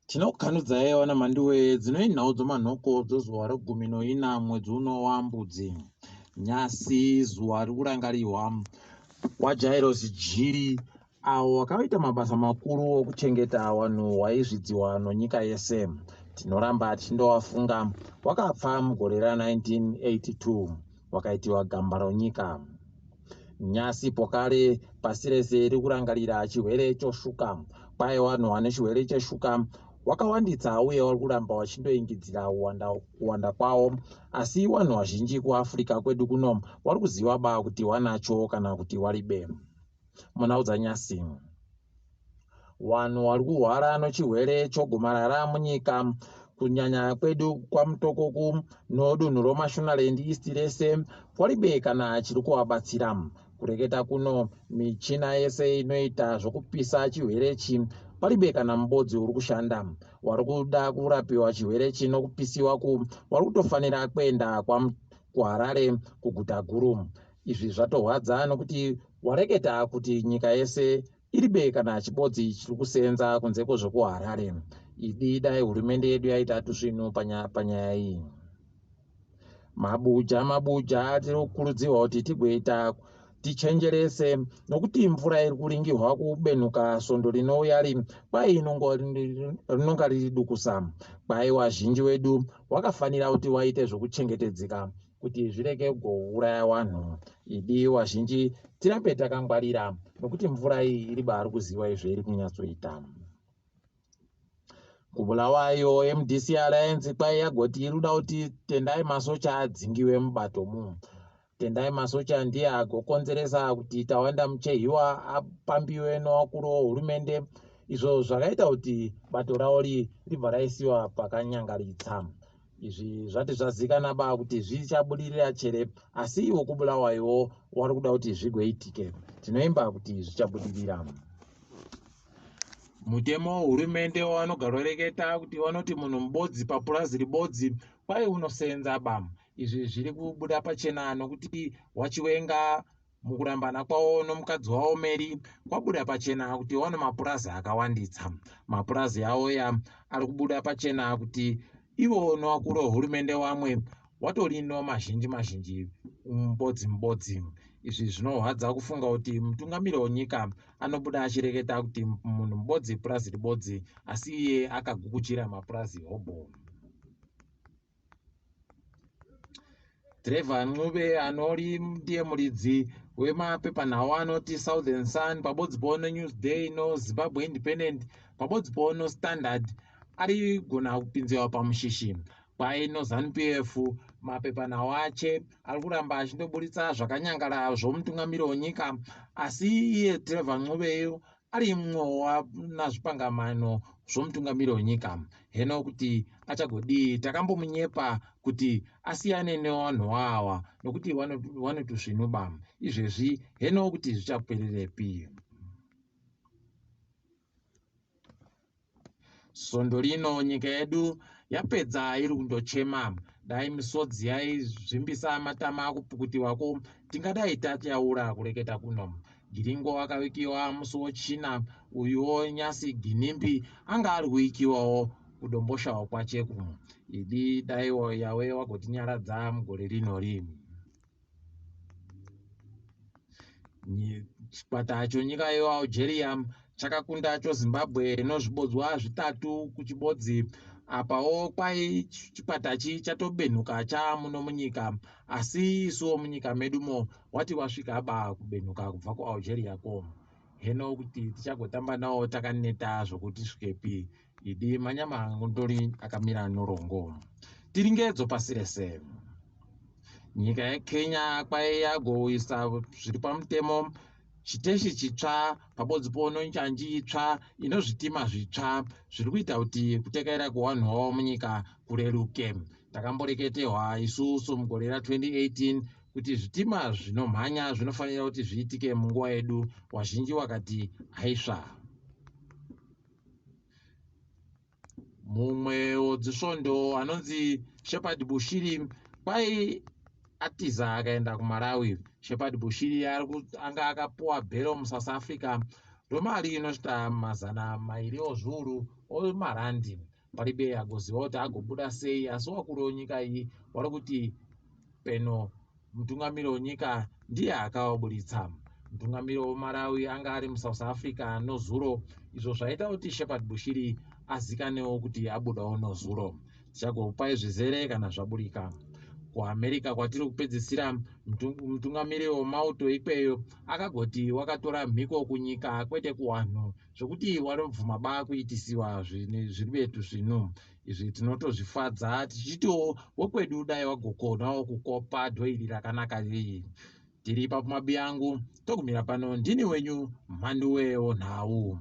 Tinokukanudzai wana mandiwe dzinoyi nhau dzomanhoko dzozuva regumi noina mwedzi uno waMbudzi. Nyasi zuva rikurangarirwa waJairos Jiri avo vakaita mabasa makuru okuchengeta vanhu vaizvidziwa nonyika yese. Tinoramba tichindovafunga. Wakafa mugore ra1982 wakaitiwa gamba ronyika. Nyasi pokare pasi rese rikurangarira chirwere choshuka. Kwai vanhu vane chirwere cheshuka wakawanditsa uye vari kuramba vachindoingidzira kuwanda kwavo, asi vanhu vazhinji kuAfrica kwedu kuno vari kuziva ba kuti wanacho kana kuti waribe. Munaudza nyasi vanhu vari kurwara nechirwere chogomarara munyika kunyanya kwedu kwaMutokoku nodunhu roMashonaland East rese kwaribe kana chiri kuvabatsira. Kureketa kuno michina yese inoita zvokupisa chirwere chi paribe kana Mbudzi uri kushanda. Wari kuda kurapiwa chirwere chi nokupisiwa wari kutofanira kuenda kuHarare kuguta guru. Izvi zvatorwadza nokuti wareketa kuti nyika yese iribe kana chibodzi chiri kusenza kunze kwezvekuHarare. Idi dai hurumende yedu yaita tusvinu panyaya iyi. Mabuja tiri kukurudzirwa kuti tigoita tichenjerese nokuti mvura iri kuringirwa kubenuka svondo rinouya kwai rinonga riri dukusa. Kwai wazhinji wedu wakafanira kuti waite zvokuchengetedzeka kuti zvirege kugouraya vanhu. Idi wazhinji tirambe takangwarira nokuti mvura iyi iri bari kuziva izvo kunyatsoita. Kubulawayo MDC Alliance kwai yagoti iri kuda kuti tendai masocha adzingiwe mubatomu. Tendai masocha ndiye agokonzeresa kuti tawanda muchehiwa apambiwe nevakuru vehurumende. Izvo zvakaita kuti bato ravo ribva raisiwa pakanyangaritsa. Izvi zvati zvazikana ba kuti zvichabudirira chere, asi ivo kubulawayo vari kuda kuti zvigoitike. Tinoimba kuti zvichabudirira. Mutemo hurumende wanogara reketa kuti vanoti munhu mubodzi papurazi ribodzi kwai unosenza ba. Izvi zviri kubuda pachena nokuti wachiwenga mukurambana kwavo nomukadzi wavo Mary kwabuda pachena kuti wane mapurazi akawanditsa. Mapurazi avo ari kubuda pachena kuti ivo nevakuru vehurumende vamwe watorino mazhinji mubodzi. Izvi zvinorwadza kufunga kuti mutungamiri wenyika anobuda achireketa kuti munhu mubodzi purazi ribodzi, asi iye akagukuchira mapurazi hobo. Dhirevha Ncube anori ndiye muridzi wemapepanhau anoti Southern Sun, pabodzipo neNewsday noZimbabwe Independent, pabodzipo noStandard ari gona kupinziwa pamushishi. Kwai noZANU-PF mapepanhau ache ari kuramba achindoburitsa zvakanyangara zvomutungamiri wenyika, asi iye Dhirevha Ncubeyo arimwo nazvipangamano zvomutungamiri wenyika. Heno kuti achagodii, takambomunyepa kuti asiyane nevanhu ava nokuti vanotusvinuba. Izvezvi heno kuti zvichapererepi. Svondo rino nyika yedu yapedza iri kundochema. Dai misodzi yaizvimbisa matama akupukutiwako tingadai tachaura kureketa kuno. Giringo akawikiwa musi wechina, uyuwo Nyasi Ginimbi anga ari kuwikiwawo kudomboshawo kwacheku. Idi daiwo yawe wagotinyaradza mugore rinori. Chikwata chonyika yeAlgeria chakakunda choZimbabwe nozvibodzwa 3 kuchibodzi. Apawo kwai chikwatachi chatobenhuka chamuno munyika, asi isuwo munyika medumo wati wasvika ba kubenhuka kubva kuAlgeria ko. Heno kuti tichagotamba nawo takaneta zvokuti svikepi. Idi manyama hangu ndori akamira norongo. Tiringedzo pasi rese. Nyika yeKenya kwai yagoisa zviri pamutemo chiteshi chitsva pabodzipo nonjanji itsva inozvitima zvitsva zviri kuita kuti kutekerera kwevanhu vavo munyika kureruke. Takamboreketerwa isusu mugore ra2018 kuti zvitima zvinomhanya zvinofanira kuti zviitike munguva yedu. Wazhinji wakati haisva. Mumwe wedzisvondo anonzi Shepherd Bushiri kwai atiza akaenda kuMalawi. Shepherd Bushiri anga akapuwa bhero muSouth Africa ndomari inosvika mazana mairi ozviuru omarandi paribe agoziva kuti agobuda sei. Asi wakuru wenyika iyi wari kuti peno mutungamiri wenyika ndiye akavaburitsa. Mutungamiri weMalawi anga ari muSouth Africa nozuro, izvo zvaita kuti Shepherd Bushiri azikanewo kuti abudawo nozuro. Tichagopai zvizere kana zvaburika. KuAmerica kwatiri kupedzisira, mutungamiri weMauto ikweyo akagoti wakatora mhiko kunyika kwete kuvanhu, zvokuti wanobvuma baa kuitisiwa zviri betu zvino. Izvi tinotozvifadza tichitiwo wekwedu dai wagokonawo kukopa dhoiri rakanaka riri. Tiri paPamabi angu togumira pano, ndini wenyu Mhanduwe Nhau.